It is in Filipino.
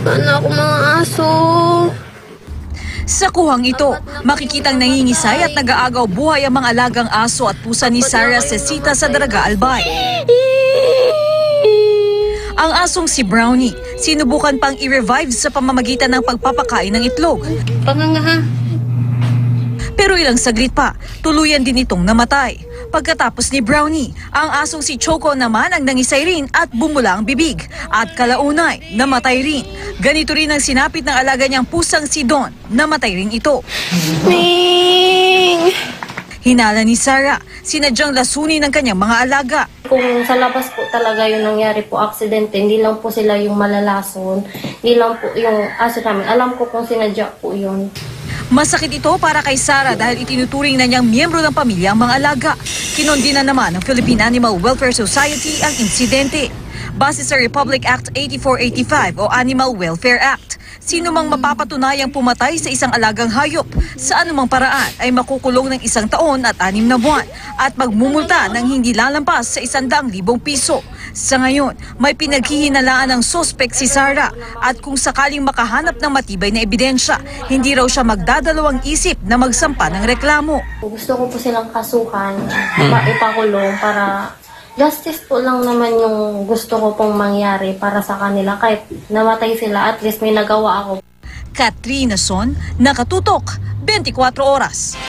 Sana ako mga aso. Sa kuhang ito, makikitang nangingisay at nag-aagaw buhay ang mga alagang aso at pusa ni Sarah Cecita sa Daraga Albay. Ang asong si Brownie, sinubukan pang i-revive sa pamamagitan ng pagpapakain ng itlog. Pangangaha. Pero ilang saglit pa, tuluyan din itong namatay. Pagkatapos ni Brownie, ang asong si Choco naman ang nangisay rin at bumula ang bibig. At kalaunay, namatay rin. Ganito rin ang sinapit ng alaga niyang pusang si Don. Namatay rin ito. Ning! Hinala ni Sarah, sinadyang lasunin ng kanyang mga alaga. Kung sa labas po talaga yung nangyari po, aksidente, hindi lang po sila yung malalason, hindi lang po yung aso namin. Alam ko kung sinadya po yun. Masakit ito para kay Sarah dahil itinuturing na niyang miyembro ng pamilya ang mga alaga. Kinondina naman ng Philippine Animal Welfare Society ang insidente. Base sa Republic Act 8485 o Animal Welfare Act, sino mang mapapatunayang pumatay sa isang alagang hayop sa anumang paraan ay makukulong ng 1 taon at 6 na buwan at magmumulta ng hindi lalampas sa 100,000 piso. Sa ngayon, may pinaghihinalaan ng sospek si Sarah at kung sakaling makahanap ng matibay na ebidensya, hindi raw siya magdadalawang isip na magsampa ng reklamo. Gusto ko po silang kasuhan, ipakulong para justice po lang naman yung gusto ko pong mangyari para sa kanila. Kahit namatay sila, at least may nagawa ako. Katrina Son, Nakatutok, 24 Oras.